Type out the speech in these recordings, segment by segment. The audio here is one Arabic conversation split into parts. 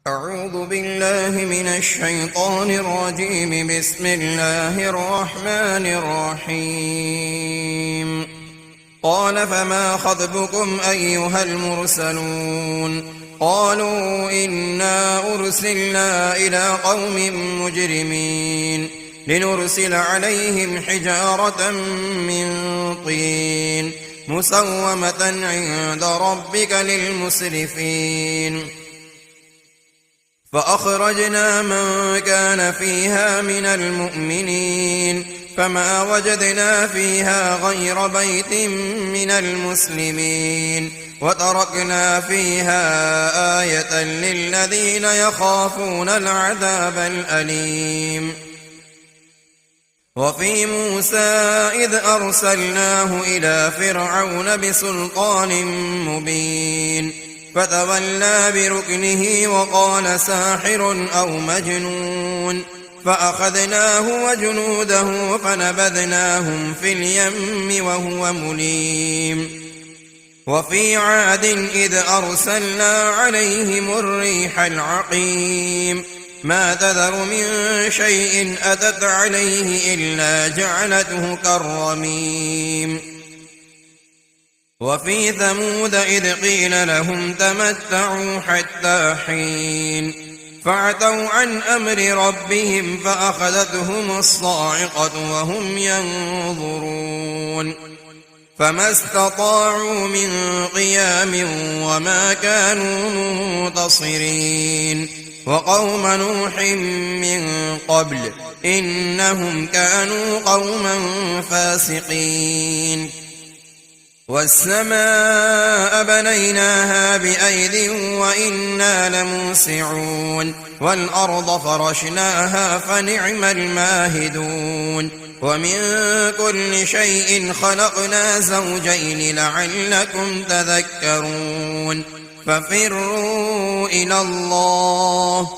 أعوذ بالله من الشيطان الرجيم. بسم الله الرحمن الرحيم. قال فما خطبكم أيها المرسلون؟ قالوا إنا أرسلنا إلى قوم مجرمين لنرسل عليهم حجارة من طين مسومة عند ربك للمسرفين. فأخرجنا من كان فيها من المؤمنين فما وجدنا فيها غير بيت من المسلمين وتركنا فيها آية للذين يخافون العذاب الأليم. وفي موسى إذ أرسلناه إلى فرعون بسلطان مبين فتولى بركنه وقال ساحر أو مجنون فأخذناه وجنوده فنبذناهم في اليم وهو مليم. وفي عاد إذ أرسلنا عليهم الريح العقيم ما تذر من شيء أتت عليه إلا جعلته كالرميم. وفي ثمود إذ قيل لهم تمتعوا حتى حين فعتوا عن أمر ربهم فأخذتهم الصاعقة وهم ينظرون فما استطاعوا من قيام وما كانوا منتصرين. وقوم نوح من قبل إنهم كانوا قوما فاسقين. والسماء بنيناها بأيد وإنا لموسعون والأرض فرشناها فنعم الماهدون. ومن كل شيء خلقنا زوجين لعلكم تذكرون. ففروا إلى الله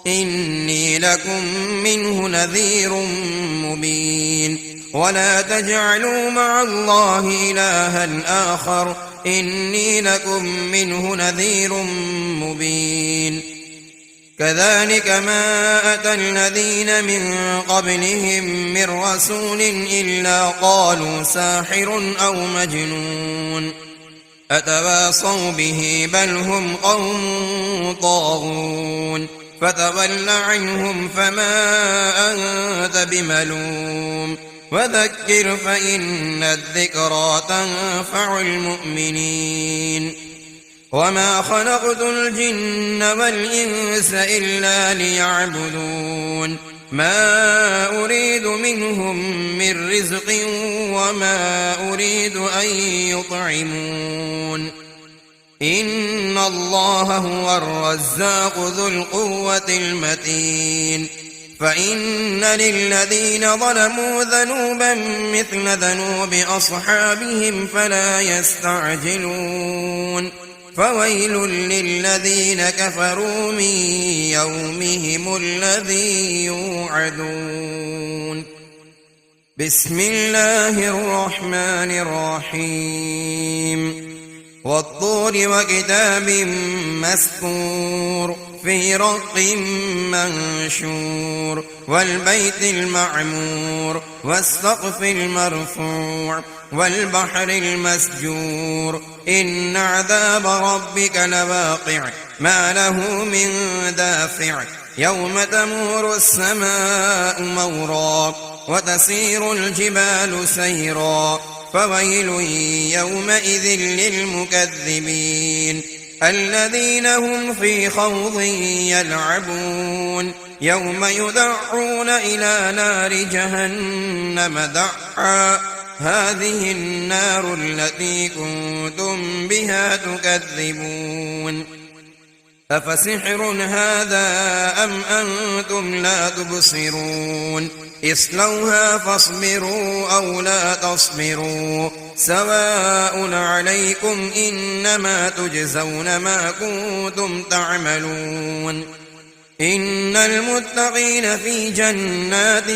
إني لكم منه نذير مبين. ولا تجعلوا مع الله إلها آخر إني لكم منه نذير مبين. كذلك ما أتى الذين من قبلهم من رسول إلا قالوا ساحر أو مجنون أتواصوا به بل هم قوم طاغون. فتول عنهم فما أنت بملوم وذكر فإن الذكرى تنفع المؤمنين. وما خلقت الجن والإنس إلا ليعبدون ما أريد منهم من رزق وما أريد أن يطعمون إن الله هو الرزاق ذو القوة المتين. فإن للذين ظلموا ذنوبا مثل ذنوب أصحابهم فلا يستعجلون. فويل للذين كفروا من يومهم الذي يوعدون. بسم الله الرحمن الرحيم. والطور وكتاب مسطور في رق منشور والبيت المعمور والسقف المرفوع والبحر المسجور إن عذاب ربك لواقع ما له من دافع. يوم تمور السماء مورا وتسير الجبال سيرا فويل يومئذ للمكذبين الذين هم في خوض يلعبون. يوم يدعون إلى نار جهنم دعا هذه النار التي كنتم بها تكذبون. أفسحر هذا أم أنتم لا تبصرون اصلوها فاصبروا أو لا تصبروا سواء عليكم إنما تجزون ما كنتم تعملون. إن المتقين في جنات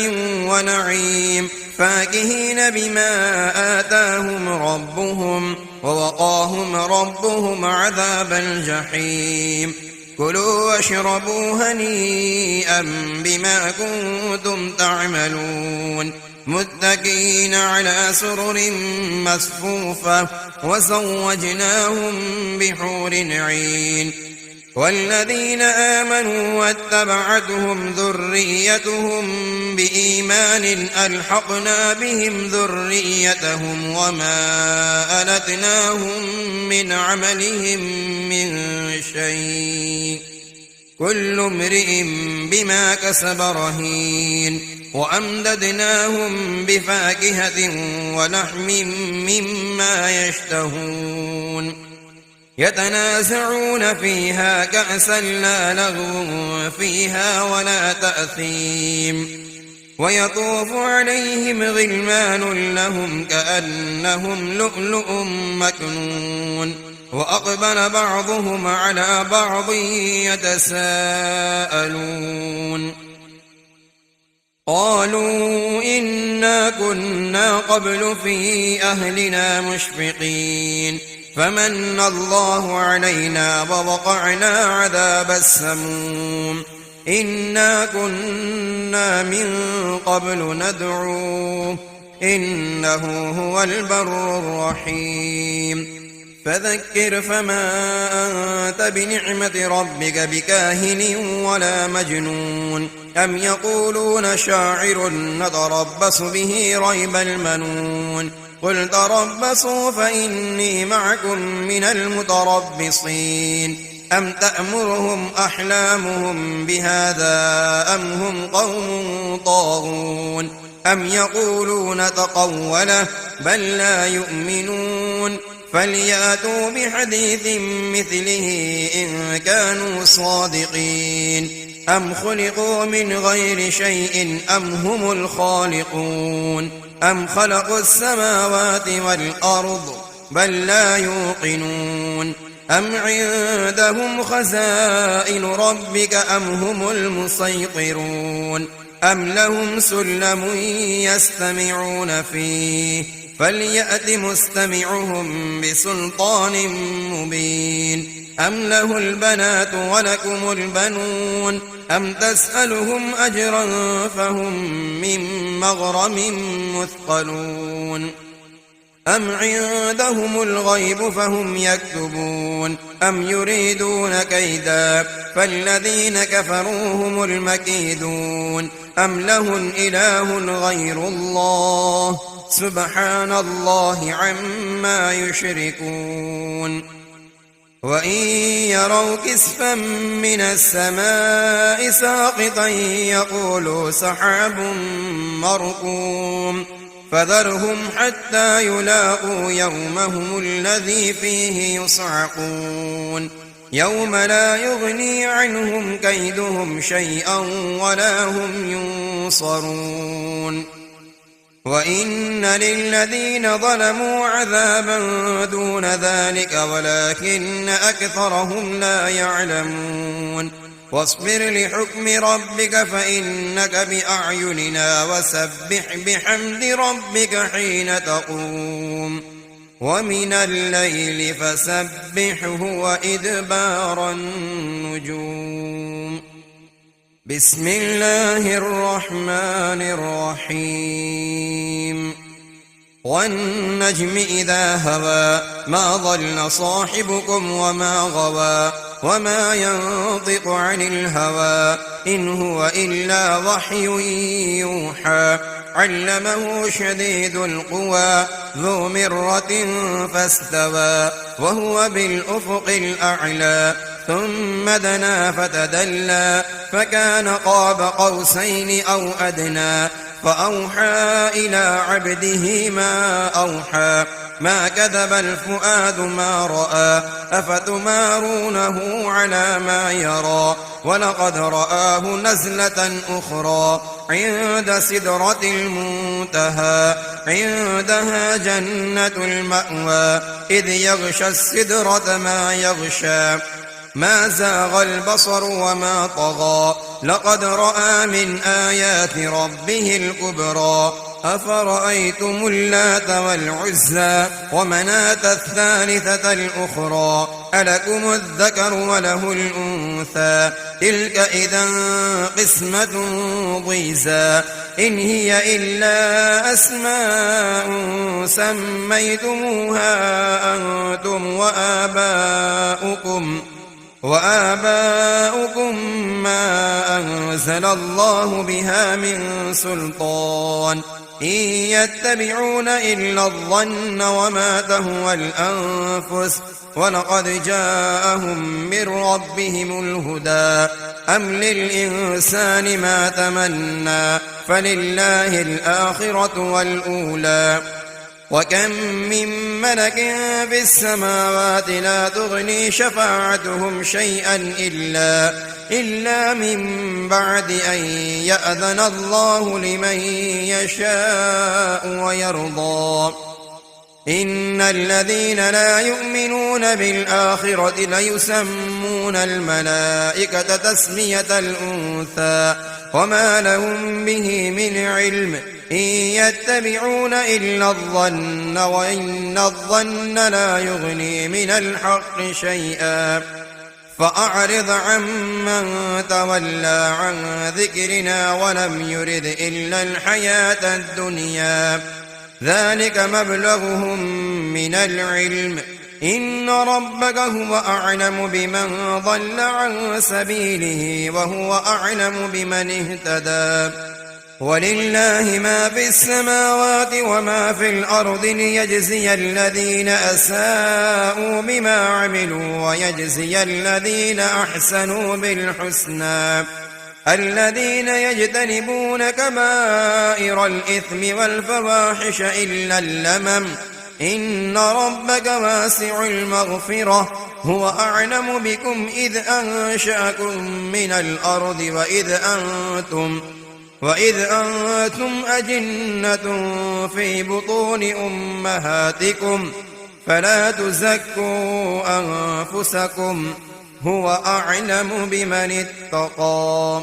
ونعيم فاكهين بما آتاهم ربهم ووقاهم ربهم عذاب الجحيم كلوا واشربوا هنيئا بما كنتم تعملون متكئين على سرر مصفوفة وزوجناهم بحور عين والذين آمنوا واتبعتهم ذريتهم بإيمان ألحقنا بهم ذريتهم وما ألتناهم من عملهم من شيء كل امرئ بما كسب رهين وأمددناهم بفاكهة ولحم مما يشتهون يتنازعون فيها كأسا لا لغو فيها ولا تأثيم ويطوف عليهم غلمان لهم كأنهم لؤلؤ مكنون وأقبل بعضهم على بعض يتساءلون قالوا إنا كنا قبل في أهلنا مشفقين فمن الله علينا ووقعنا عذاب السموم إنا كنا من قبل ندعوه إنه هو البر الرحيم فذكر فما أنت بنعمة ربك بكاهن ولا مجنون أم يقولون شاعر نتربص به ريب المنون قل تربصوا فإني معكم من المتربصين أم تأمرهم أحلامهم بهذا أم هم قوم طاغون أم يقولون تقوله بل لا يؤمنون فليأتوا بحديث مثله إن كانوا صادقين أم خلقوا من غير شيء أم هم الخالقون أم خلقوا السماوات والأرض بل لا يوقنون أم عندهم خزائن ربك أم هم المسيطرون أم لهم سلم يستمعون فيه فليأت مستمعهم بسلطان مبين أم له البنات ولكم البنون أم تسألهم أجرا فهم من مغرم مثقلون أم عندهم الغيب فهم يكتبون أم يريدون كيدا فالذين كفروا هم المكيدون أم لهم إله غير الله سبحان الله عما يشركون وإن يروا كسفا من السماء ساقطا يقولوا سحاب مركوم فذرهم حتى يلاقوا يومهم الذي فيه يصعقون يوم لا يغني عنهم كيدهم شيئا ولا هم ينصرون وإن للذين ظلموا عذابا دون ذلك ولكن أكثرهم لا يعلمون واصبر لحكم ربك فإنك بأعيننا وسبح بحمد ربك حين تقوم ومن الليل فسبحه وإدبار النجوم بسم الله الرحمن الرحيم والنجم إذا هوى ما ضل صاحبكم وما غوى وما ينطق عن الهوى إن هو إلا وحي يوحى علمه شديد القوى ذو مرة فاستوى وهو بالأفق الأعلى ثم دنا فتدلى فكان قاب قوسين أو أدنى فأوحى إلى عبده ما أوحى ما كذب الفؤاد ما رأى أفتمارونه على ما يرى ولقد رآه نزلة أخرى عند سدرة المنتهى عندها جنة المأوى إذ يغشى السدرة ما يغشى ما زاغ البصر وما طغى لقد رأى من آيات ربه الكبرى أفرأيتم اللات والعزى ومناة الثالثة الأخرى ألكم الذكر وله الأنثى تلك إذا قسمة ضيزى إن هي إلا أسماء سميتموها أنتم وآباؤكم ما أنزل الله بها من سلطان إن يتبعون إلا الظن وما تهوى الأنفس ولقد جاءهم من ربهم الهدى أم للإنسان ما تمنى فلله الآخرة والأولى وكم من ملك في السماوات لا تغني شفاعتهم شيئا إلا من بعد أن يأذن الله لمن يشاء ويرضى إن الذين لا يؤمنون بالآخرة ليسمون الملائكة تسمية الأنثى وما لهم به من علم إن يتبعون إلا الظن وإن الظن لا يغني من الحق شيئا فأعرض عمن تولى عن ذكرنا ولم يرد إلا الحياة الدنيا ذلك مبلغهم من العلم إن ربك هو أعلم بمن ضل عن سبيله وهو أعلم بمن اهتدى ولله ما في السماوات وما في الأرض ليجزي الذين أساءوا بما عملوا ويجزي الذين أحسنوا بالحسنى الذين يجتنبون كبائر الإثم والفواحش إلا اللمم إن ربك واسع المغفرة هو أعلم بكم إذ أنشأكم من الأرض وإذ أنتم أجنة في بطون أمهاتكم فلا تزكوا أنفسكم هو أعلم بمن اتقى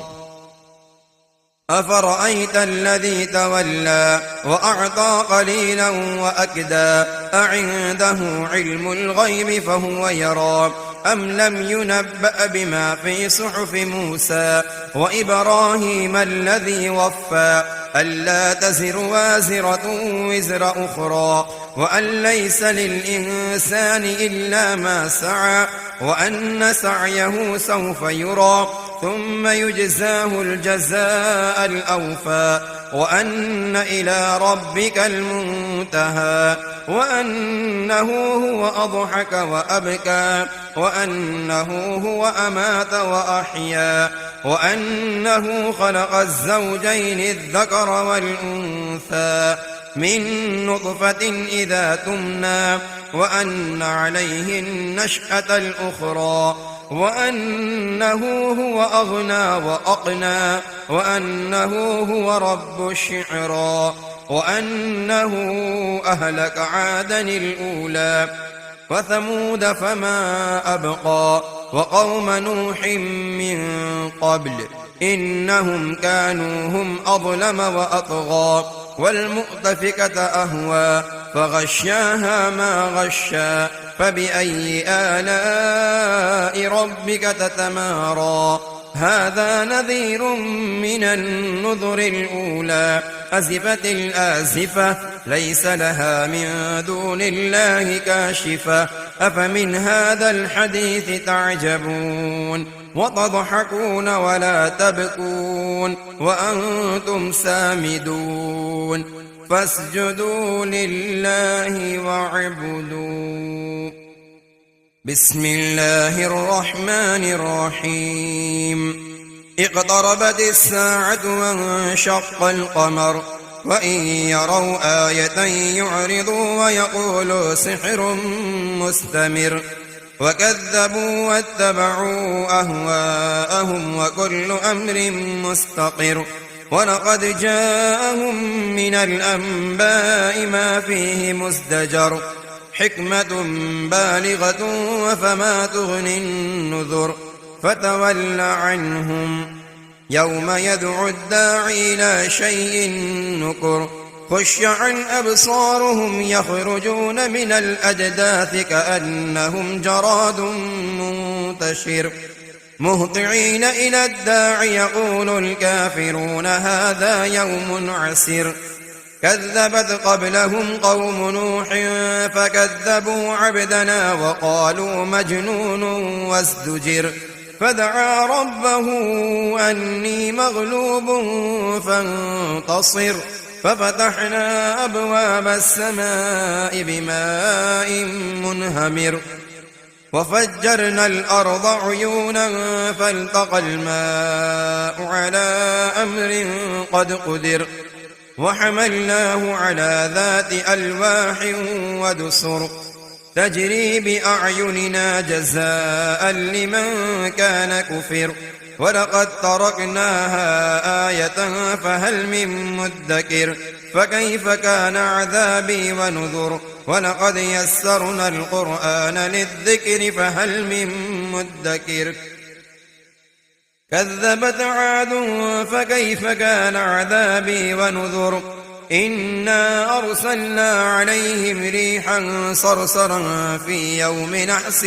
أفرأيت الذي تولى وأعطى قليلا وأكدى أعنده علم الغيب فهو يرى أم لم ينبأ بما في صحف موسى وإبراهيم الذي وفى ألا تزر وازرة وزر أخرى وأن ليس للإنسان إلا ما سعى وأن سعيه سوف يرى ثم يجزاه الجزاء الأوفى وأن إلى ربك المنتهى وأنه هو أضحك وأبكى وأنه هو أمات وأحيا وأنه خلق الزوجين الذكر والأنثى من نطفة إذا تمنى وأن عليه النشأة الأخرى وأنه هو أغنى وأقنى وأنه هو رب الشعرى وأنه أهلك عادا الأولى وثمود فما أبقى وقوم نوح من قبل إنهم كانوا هم أظلم وأطغى والمؤتفكة أهوى فغشاها ما غشا فبأي آلاء ربك تتمارى هذا نذير من النذر الأولى أزفت الآزفة ليس لها من دون الله كاشفة أفمن هذا الحديث تعجبون وتضحكون ولا تبكون وأنتم سامدون فاسجدوا لله واعبدوا بسم الله الرحمن الرحيم اقتربت الساعة وانشق القمر وإن يروا آية يعرضوا ويقولوا سحر مستمر وكذبوا واتبعوا أهواءهم وكل أمر مستقر ولقد جاءهم من الأنباء ما فيه مزدجر حكمة بالغة فما تغني النذر فتول عنهم يوم يدعو الداعي إلى شيء نكر خش عن أبصارهم يخرجون من الأجداث كأنهم جراد منتشر مهطعين إلى الداع يقول الكافرون هذا يوم عسر كذبت قبلهم قوم نوح فكذبوا عبدنا وقالوا مجنون وازدجر فدعا ربه أني مغلوب فانتصر ففتحنا أبواب السماء بماء منهمر وفجرنا الأرض عيونا فالتقى الماء على أمر قد قدر وحملناه على ذات ألواح ودسر تجري بأعيننا جزاء لمن كان كفر ولقد تركناها آية فهل من مدكر فكيف كان عذابي ونذر ولقد يسرنا القرآن للذكر فهل من مدكر كذبت عاد فكيف كان عذابي ونذر إنا أرسلنا عليهم ريحا صرصرا في يوم نحس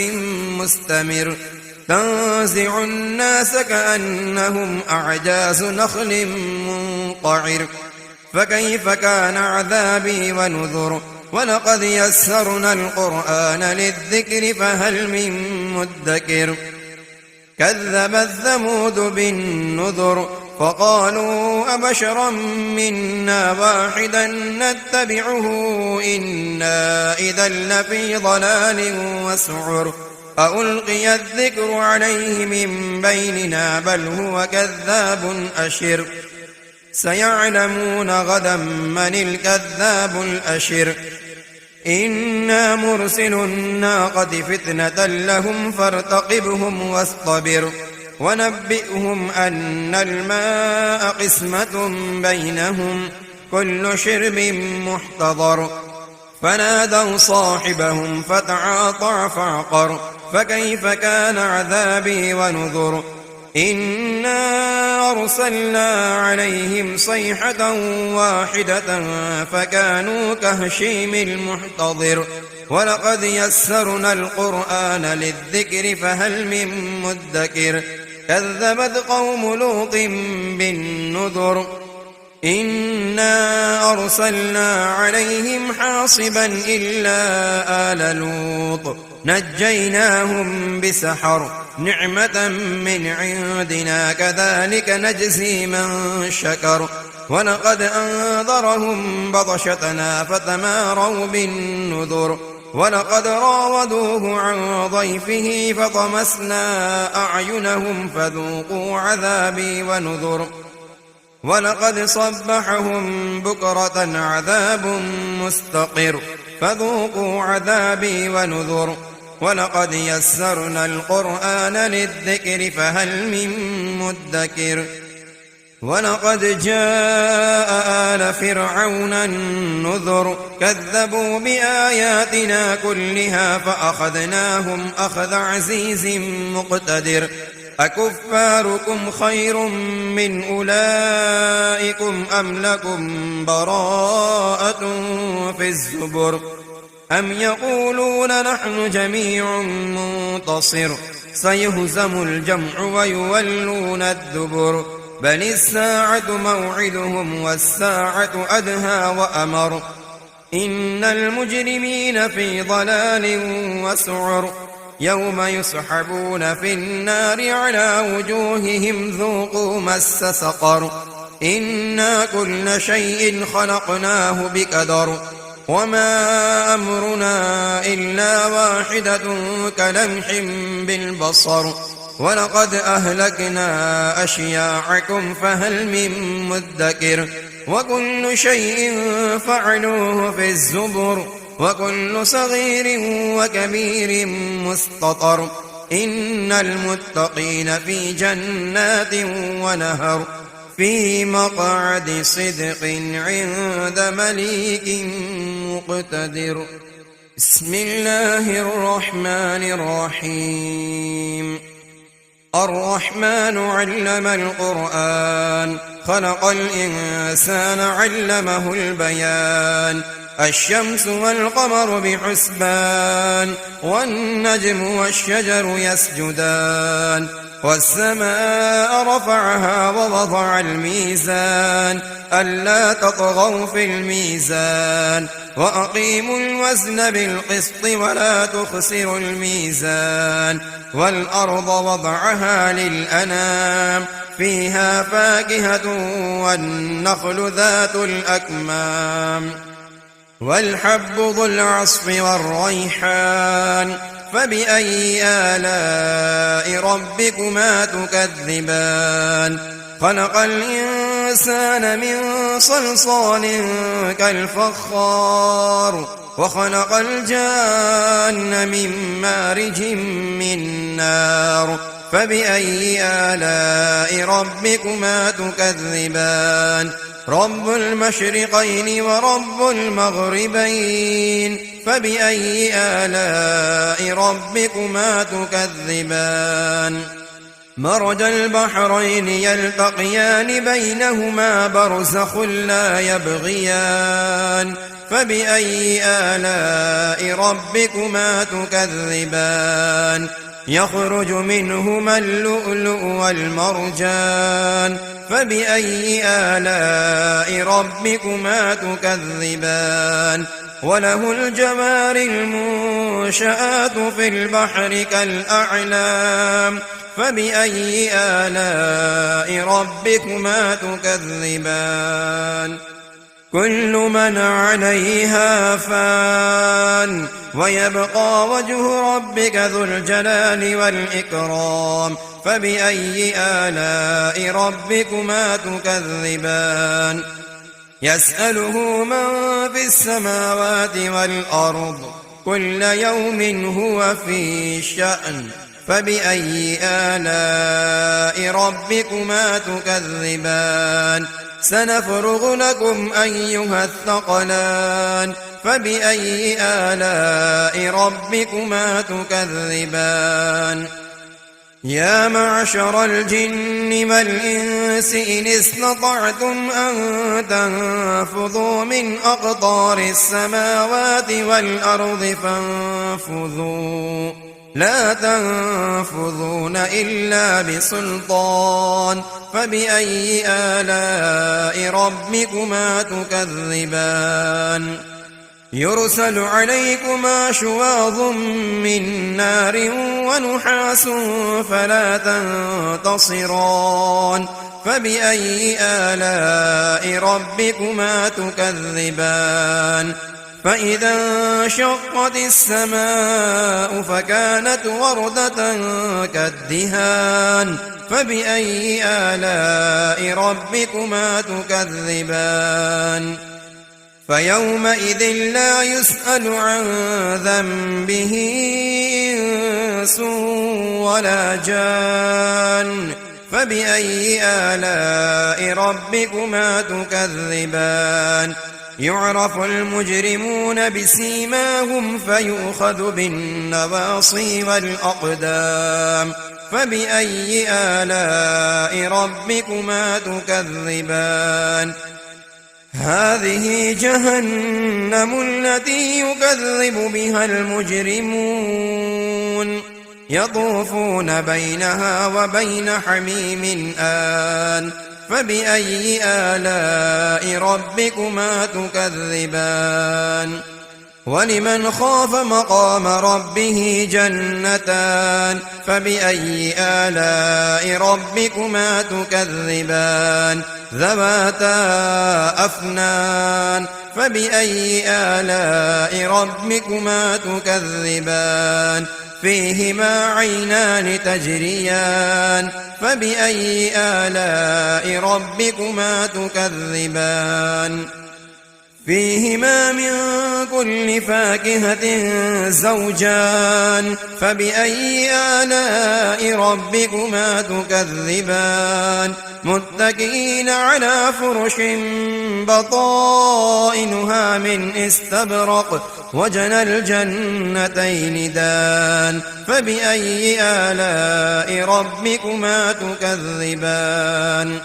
مستمر تنزع الناس كأنهم أعجاز نخل منقعر فكيف كان عذابي ونذر ولقد يسرنا القرآن للذكر فهل من مدكر كذبت ثمود بالنذر فقالوا أبشرا منا واحدا نتبعه إنا إذا لفي ضلال وسعر ألقي الذكر عليه من بيننا بل هو كذاب أشر سيعلمون غدا من الكذاب الأشر إنا مرسل الناقة فتنة لهم فارتقبهم واصطبر ونبئهم أن الماء قسمة بينهم كل شرب محتضر فنادوا صاحبهم فتعاطى فعقر فكيف كان عذابي ونذر إنا أرسلنا عليهم صيحة واحدة فكانوا كهشيم المحتضر ولقد يسرنا القرآن للذكر فهل من مدكر كذبت قوم لوط بالنذر إنا أرسلنا عليهم حاصبا إلا آل لوط نجيناهم بسحر نعمة من عندنا كذلك نجزي من شكر ولقد أنذرهم بطشتنا فتماروا بالنذر ولقد راودوه عن ضيفه فطمسنا أعينهم فذوقوا عذابي ونذر ولقد صبحهم بكرة عذاب مستقر فذوقوا عذابي ونذر ولقد يسرنا القرآن للذكر فهل من مدكر ولقد جاء آل فرعون النذر كذبوا بآياتنا كلها فأخذناهم أخذ عزيز مقتدر أكفاركم خير من أولئكم أم لكم براءة في الزبر أم يقولون نحن جميع منتصر سيهزم الجمع ويولون الدبر بل الساعة موعدهم والساعة أدهى وأمر إن المجرمين في ضلال وسعر يوم يسحبون في النار على وجوههم ذوقوا مس سقر إنا كل شيء خلقناه بقدر وما أمرنا إلا واحدة كلمح بالبصر ولقد أهلكنا أشياعكم فهل من مدكر وكل شيء فعلوه في الزبر وكل صغير وكبير مستطر إن المتقين في جنات ونهر في مقعد صدق عند مليك مقتدر بسم الله الرحمن الرحيم الرحمن علم القرآن خلق الإنسان علمه البيان الشمس والقمر بحسبان والنجم والشجر يسجدان والسماء رفعها ووضع الميزان ألا تطغوا في الميزان وأقيموا الوزن بالقسط ولا تخسروا الميزان والأرض وضعها للأنام فيها فاكهة والنخل ذات الأكمام والحب ذو العصف والريحان فبأي آلاء ربكما تكذبان خلق الإنسان من صلصال كالفخار وخلق الجان من مارج من نار فبأي آلاء ربكما تكذبان رب المشرقين ورب المغربين فبأي آلاء ربكما تكذبان مرج البحرين يلتقيان بينهما برزخ لا يبغيان فبأي آلاء ربكما تكذبان يخرج منهما اللؤلؤ والمرجان فبأي آلاء ربكما تكذبان وله الجوار المنشآت في البحر كالأعلام فبأي آلاء ربكما تكذبان كل من عليها فان ويبقى وجه ربك ذو الجلال والإكرام فبأي آلاء ربكما تكذبان يسأله من في السماوات والأرض كل يوم هو في شأن فبأي آلاء ربكما تكذبان سنفرغ لكم أيها الثقلان فبأي آلاء ربكما تكذبان يا معشر الجن والإنس إن استطعتم أن تنفذوا من أقطار السماوات والأرض فانفذوا لا تنفذون إلا بسلطان فبأي آلاء ربكما تكذبان يرسل عليكما شواظ من نار ونحاس فلا تنتصران فبأي آلاء ربكما تكذبان فإذا انشقت السماء فكانت وردة كالدهان فبأي آلاء ربكما تكذبان فيومئذ لا يسأل عن ذنبه إنس ولا جان فبأي آلاء ربكما تكذبان يعرف المجرمون بسيماهم فيؤخذ بالنواصي والأقدام فبأي آلاء ربكما تكذبان هذه جهنم التي يكذب بها المجرمون يطوفون بينها وبين حميم آن فبأي آلاء ربكما تكذبان ولمن خاف مقام ربه جنتان فبأي آلاء ربكما تكذبان ذواتا أفنان فبأي آلاء ربكما تكذبان فيهما عينان تجريان فبأي آلاء ربكما تكذبان فيهما من كل فاكهة زوجان فبأي آلاء ربكما تكذبان متكئين على فرش بطائنها من استبرق وجنى الجنتين دان فبأي آلاء ربكما تكذبان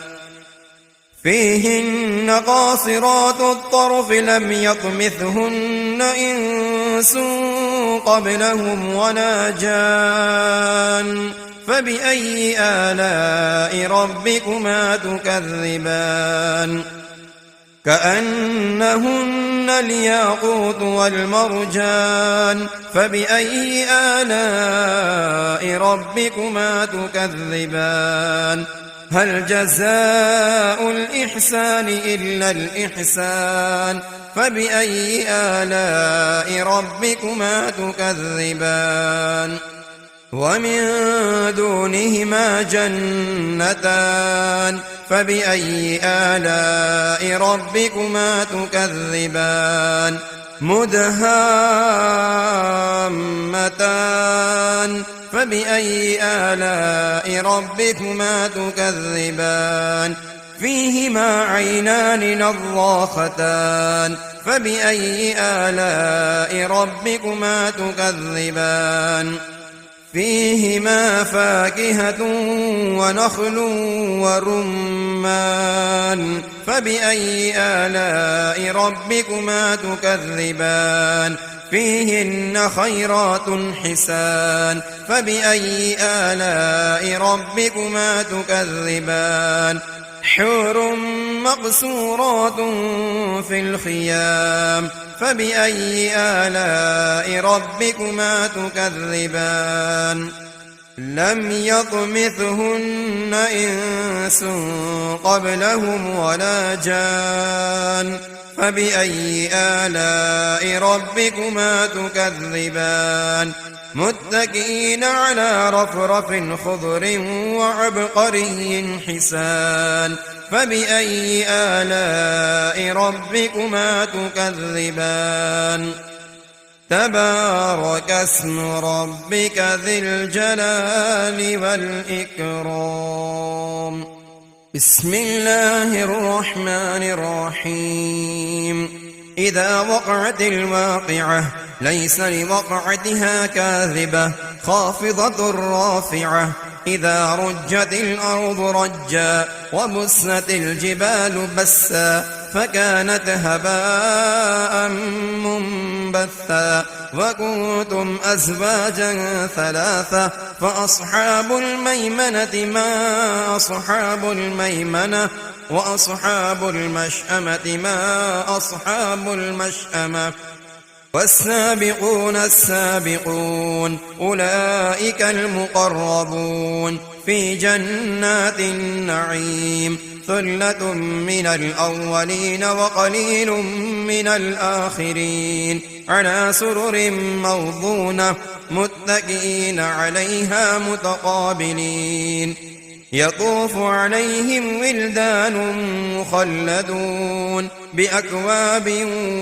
فيهن قاصرات الطرف لم يطمثهن إنس قبلهم ولا جان فبأي آلاء ربكما تكذبان كأنهن الياقوت والمرجان فبأي آلاء ربكما تكذبان هل جزاء الإحسان إلا الإحسان فبأي آلاء ربكما تكذبان ومن دونهما جنتان فبأي آلاء ربكما تكذبان مدهامتان فبأي آلاء ربكما تكذبان فيهما عينان نضاختان فبأي آلاء ربكما تكذبان فيهما فاكهة ونخل ورمان فبأي آلاء ربكما تكذبان فيهن خيرات حسان فبأي آلاء ربكما تكذبان حور مقصورات في الخيام فبأي آلاء ربكما تكذبان لم يطمثهن إنس قبلهم ولا جان فبأي آلاء ربكما تكذبان متكئين على رفرف خضر وعبقري حسان فبأي آلاء ربكما تكذبان تبارك اسم ربك ذي الجلال والإكرام بسم الله الرحمن الرحيم إذا وقعت الواقعة ليس لوقعتها كاذبة خافضة رافعة إذا رجت الأرض رجا وبست الجبال بسا فكانت هباء منبثا وكنتم أزواجا ثلاثة فأصحاب الميمنة ما أصحاب الميمنة وأصحاب المشأمة ما أصحاب المشأمة والسابقون السابقون أولئك المقربون في جنات النعيم ثلة من الأولين وقليل من الآخرين على سرر موضونة متكئين عليها متقابلين يطوف عليهم ولدان مخلدون بأكواب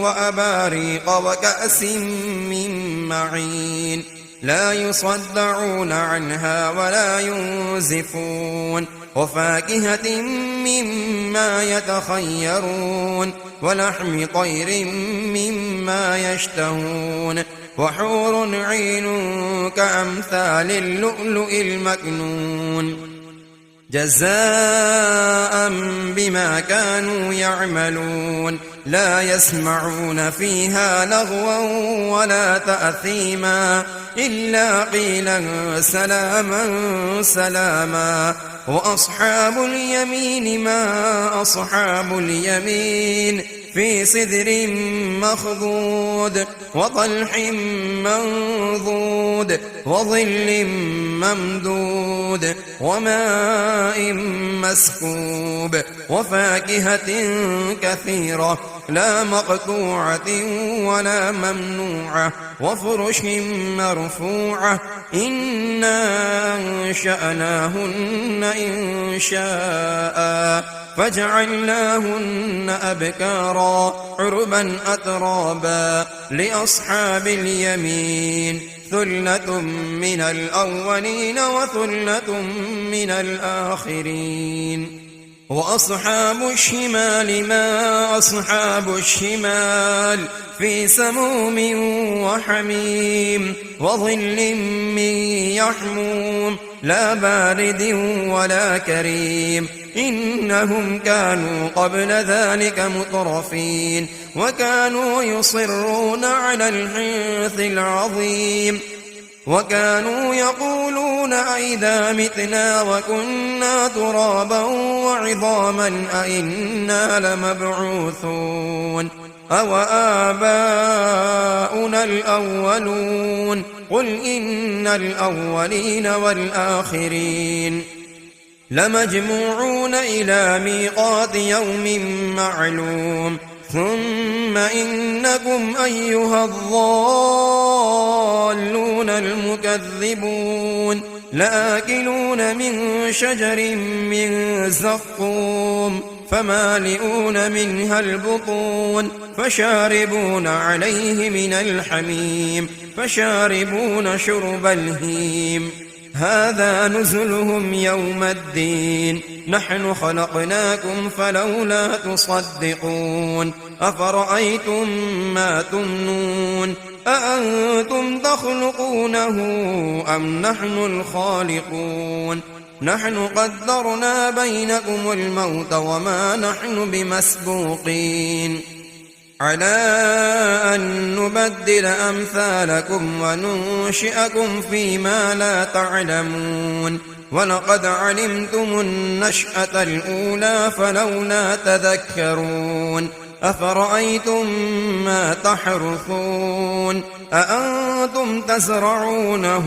وأباريق وكأس من معين لا يصدعون عنها ولا ينزفون وفاكهة مما يتخيرون ولحم طير مما يشتهون وحور عين كأمثال اللؤلؤ المكنون جزاء بما كانوا يعملون لا يسمعون فيها لغوا ولا تأثيما إلا قيلا سلاما سلاما وأصحاب اليمين ما أصحاب اليمين في سدر مخضود وطلح منضود وظل ممدود وماء مسكوب وفاكهة كثيرة لا مقطوعة ولا ممنوعة وفرش مرفوعة إنا أنشأناهن إنشاء فجعلناهن أبكارا عربا أترابا لأصحاب اليمين ثلة من الأولين وثلة من الآخرين وأصحاب الشمال ما أصحاب الشمال في سموم وحميم وظل من يحموم لا بارد ولا كريم إنهم كانوا قبل ذلك مترفين وكانوا يصرون على الحنث العظيم وكانوا يقولون أئذا متنا وكنا ترابا وعظاما أئنا لمبعوثون أو آباؤنا الأولون قل إن الأولين والآخرين لمجموعون إلى ميقات يوم معلوم ثم إنكم أيها الضالون المكذبون لآكلون من شجر من زقوم فمالئون منها البطون فشاربون عليه من الحميم فشاربون شرب الهيم هذا نزلهم يوم الدين نحن خلقناكم فلولا تصدقون أفرأيتم ما تمنون أأنتم تخلقونه أم نحن الخالقون نحن قدرنا بينكم الموت وما نحن بمسبوقين على أن نبدل أمثالكم وننشئكم فيما لا تعلمون ولقد علمتم النشأة الأولى فلولا تذكرون أفرأيتم ما تحرثون أأنتم تزرعونه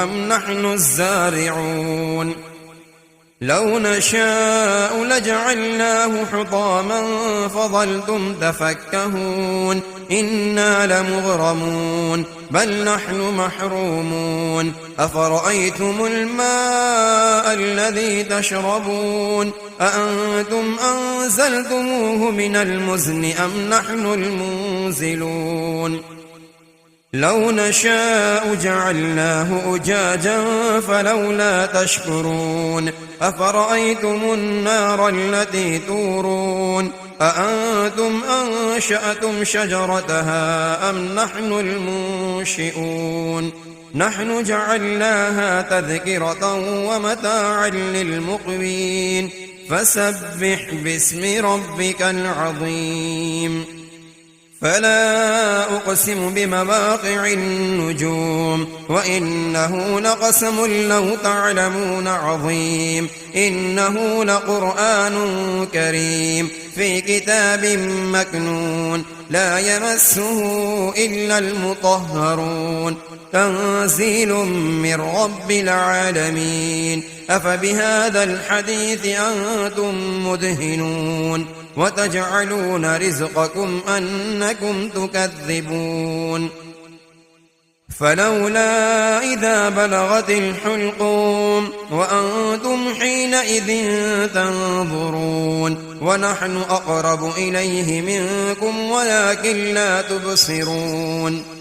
أم نحن الزارعون لو نشاء لجعلناه حطاما فظلتم تفكهون إنا لمغرمون بل نحن محرومون أفرأيتم الماء الذي تشربون أأنتم أنزلتموه من المزن أم نحن المنزلون لو نشاء جعلناه أجاجا فلولا تشكرون أفرأيتم النار التي تورون أأنتم أنشأتم شجرتها أم نحن المنشئون نحن جعلناها تذكرة ومتاعا للمقوين فسبح باسم ربك العظيم فلا أقسم بمواقع النجوم وإنه لقسم لو تعلمون عظيم إنه لقرآن كريم في كتاب مكنون لا يمسه إلا المطهرون تنزيل من رب العالمين أفبهذا الحديث أنتم مدهنون وتجعلون رزقكم أنكم تكذبون فلولا إذا بلغت الحلقوم وأنتم حينئذ تنظرون ونحن أقرب إليه منكم ولكن لا تبصرون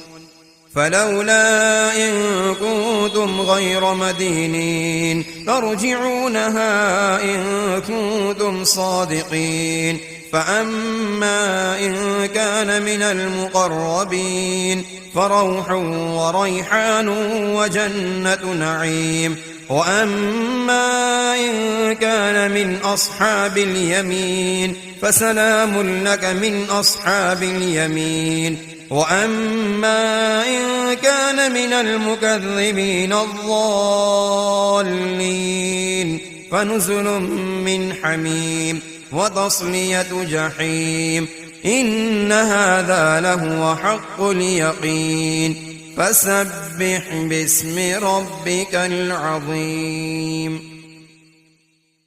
فلولا إن كنتم غير مدينين ترجعونها إن كنتم صادقين فأما إن كان من المقربين فروح وريحان وجنة نعيم وأما إن كان من أصحاب اليمين فسلام لك من أصحاب اليمين وأما إن كان من المكذبين الضالين فنزل من حميم وتصلية جحيم إن هذا لهو حق اليقين فسبح باسم ربك العظيم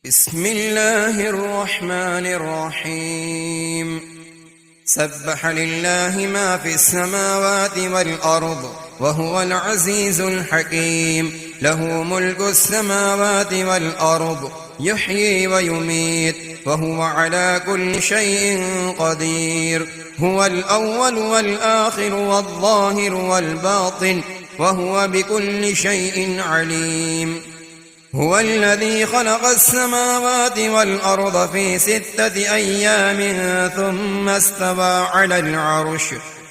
بسم الله الرحمن الرحيم سبح لله ما في السماوات والأرض وهو العزيز الحكيم له ملك السماوات والأرض يحيي ويميت وهو على كل شيء قدير هو الأول والآخر والظاهر والباطن وهو بكل شيء عليم هو الذي خلق السماوات والأرض في 6 أيام ثم استوى على العرش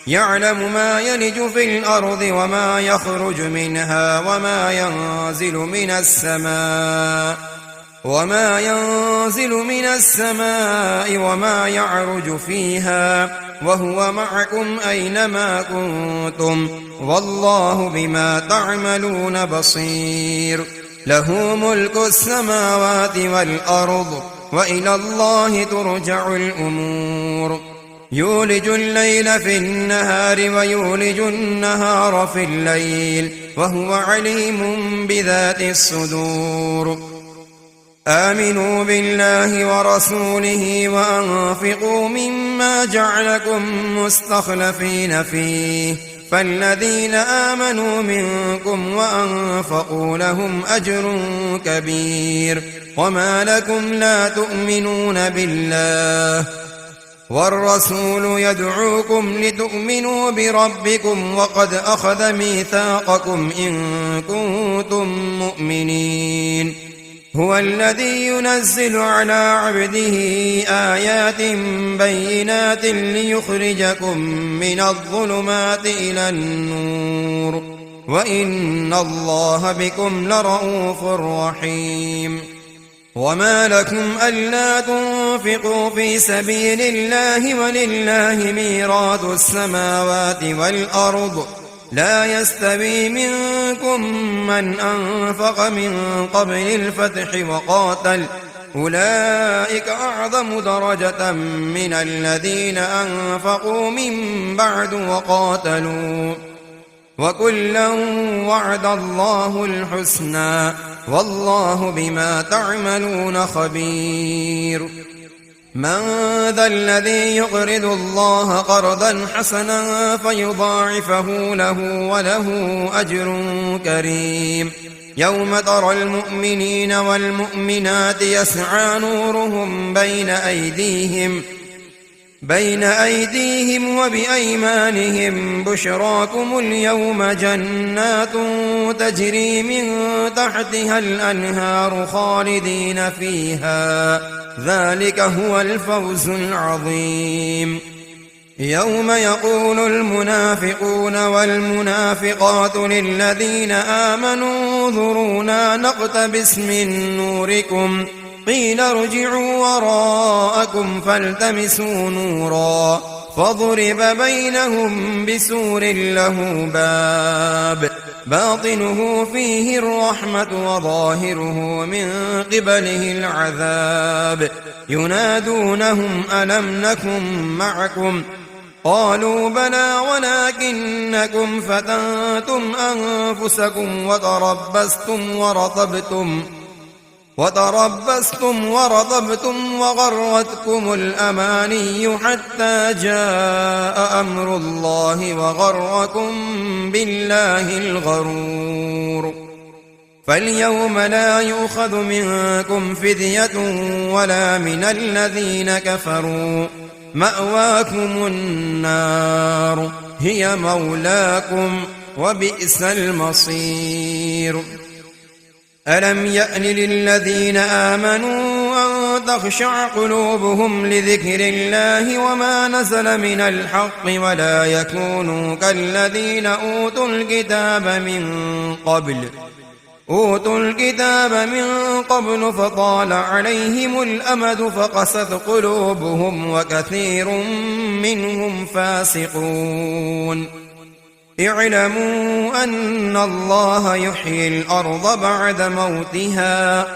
يعلم ما يلج في الأرض وما يخرج منها وما ينزل من السماء وما يعرج فيها وهو معكم أينما كنتم والله بما تعملون بصير له ملك السماوات والأرض وإلى الله ترجع الأمور يولج الليل في النهار ويولج النهار في الليل وهو عليم بذات الصدور آمنوا بالله ورسوله وأنفقوا مما جعلكم مستخلفين فيه فالذين آمنوا منكم وأنفقوا لهم أجر كبير وما لكم لا تؤمنون بالله والرسول يدعوكم لتؤمنوا بربكم وقد أخذ ميثاقكم إن كنتم مؤمنين هو الذي ينزل على عبده آيات بينات ليخرجكم من الظلمات إلى النور وإن الله بكم لرءوف رحيم وما لكم ألا تنفقوا في سبيل الله ولله ميراث السماوات والأرض لا يستوي منكم من أنفق من قبل الفتح وقاتل أولئك أعظم درجة من الذين أنفقوا من بعد وقاتلوا وكلا وعد الله الحسنى والله بما تعملون خبير من ذا الذي يقرض الله قرضا حسنا فيضاعفه له وله أجر كريم يوم ترى المؤمنين والمؤمنات يسعى نورهم بين أيديهم وبأيمانهم بشراكم اليوم جنات تجري من تحتها الأنهار خالدين فيها ذلك هو الفوز العظيم يوم يقول المنافقون والمنافقات للذين آمنوا انظرونا نقتبس من نوركم قيل ارجعوا وراءكم فالتمسوا نورا فضرب بينهم بسور له باب باطنه فيه الرحمة وظاهره من قبله العذاب ينادونهم ألم نكن معكم قالوا بلى ولكنكم فتنتم أنفسكم وتربصتم ورضبتم وغرتكم الأماني حتى جاء أمر الله وغركم بالله الغرور فاليوم لا يؤخذ منكم فدية ولا من الذين كفروا مأواكم النار هي مولاكم وبئس المصير ألم يأن للذين آمنوا أن تخشع قلوبهم لذكر الله وما نزل من الحق ولا يكونوا كالذين أوتوا الكتاب من قبل فطال عليهم الأمد فقست قلوبهم وكثير منهم فاسقون اعلموا أن الله يحيي الأرض بعد موتها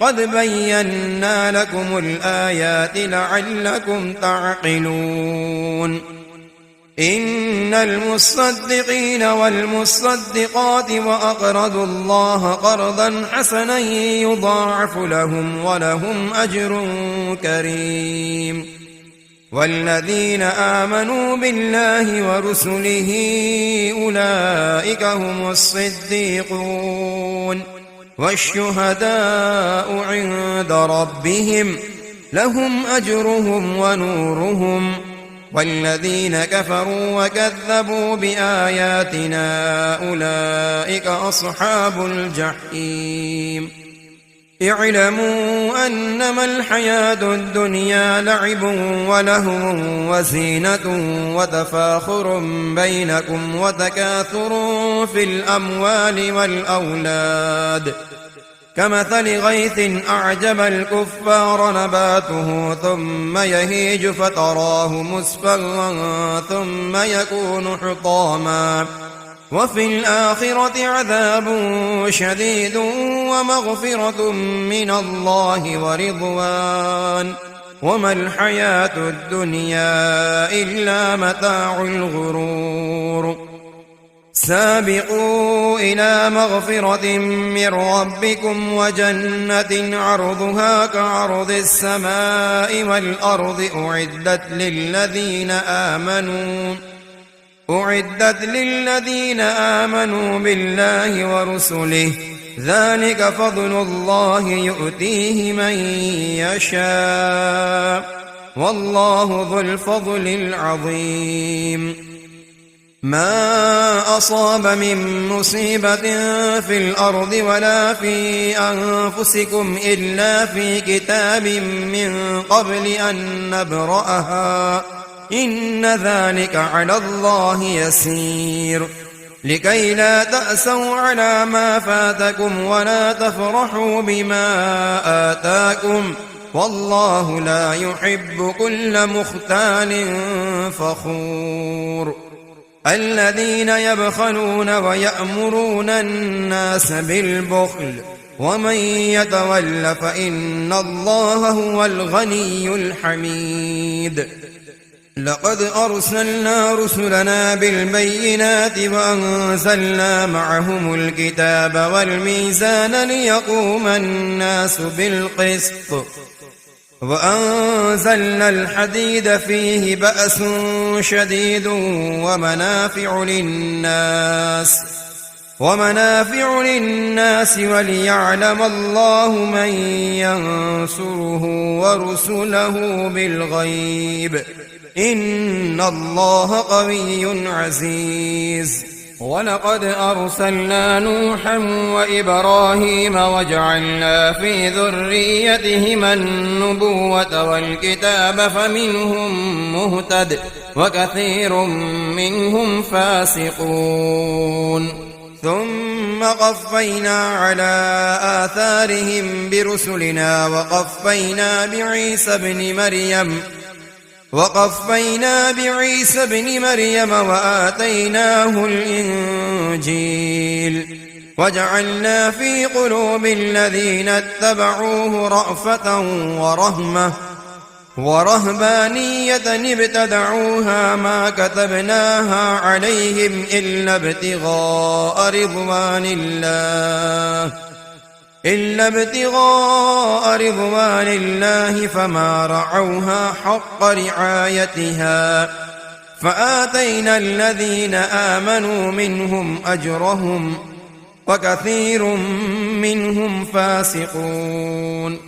قد بينا لكم الآيات لعلكم تعقلون إن المصدقين والمصدقات وأقرضوا الله قرضا حسنا يضاعف لهم ولهم أجر كريم والذين آمنوا بالله ورسله أولئك هم الصديقون والشهداء عند ربهم لهم أجرهم ونورهم والذين كفروا وكذبوا بآياتنا أولئك أصحاب الجحيم اعلموا أنما الحياة الدنيا لعب ولهو وزينة وتفاخر بينكم وتكاثر في الأموال والأولاد كمثل غيث أعجب الكفار نباته ثم يهيج فتراه مصفرا ثم يكون حطاما وفي الآخرة عذاب شديد ومغفرة من الله ورضوان وما الحياة الدنيا إلا متاع الغرور سابقوا إلى مغفرة من ربكم وجنة عرضها كعرض السماء والأرض أعدت للذين آمنوا بالله ورسله ذلك فضل الله يؤتيه من يشاء والله ذو الفضل العظيم ما أصاب من مصيبة في الأرض ولا في أنفسكم إلا في كتاب من قبل أن نبرأها إن ذلك على الله يسير لكي لا تأسوا على ما فاتكم ولا تفرحوا بما آتاكم والله لا يحب كل مختال فخور الذين يبخلون ويأمرون الناس بالبخل ومن يتول فإن الله هو الغني الحميد لقد أرسلنا رسلنا بالبينات وأنزلنا معهم الكتاب والميزان ليقوم الناس بالقسط وأنزلنا الحديد فيه بأس شديد ومنافع للناس وليعلم الله من ينصره ورسله بالغيب إن الله قوي عزيز ولقد أرسلنا نوحا وإبراهيم وجعلنا في ذريتهما النبوة والكتاب فمنهم مهتد وكثير منهم فاسقون ثم قفينا على آثارهم برسلنا وقفينا بعيسى بن مريم وآتيناه الإنجيل وجعلنا في قلوب الذين اتبعوه رأفة ورهبانية ابتدعوها ما كتبناها عليهم إلا ابتغاء رضوان الله فما رعوها حق رعايتها فآتينا الذين آمنوا منهم أجرهم وكثير منهم فاسقون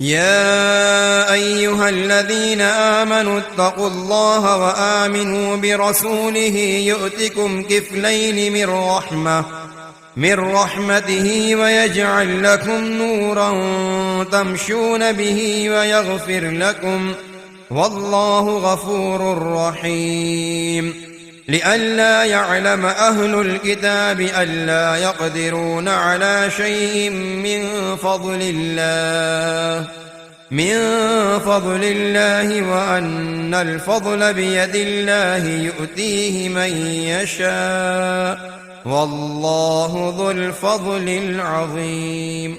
يا أيها الذين آمنوا اتقوا الله وآمنوا برسوله يؤتكم كفلين من رحمته ويجعل لكم نورا تمشون به ويغفر لكم والله غفور رحيم لئلا يعلم أهل الكتاب ألا يقدرون على شيء من فضل الله وأن الفضل بيد الله يؤتيه من يشاء والله ذو الفضل العظيم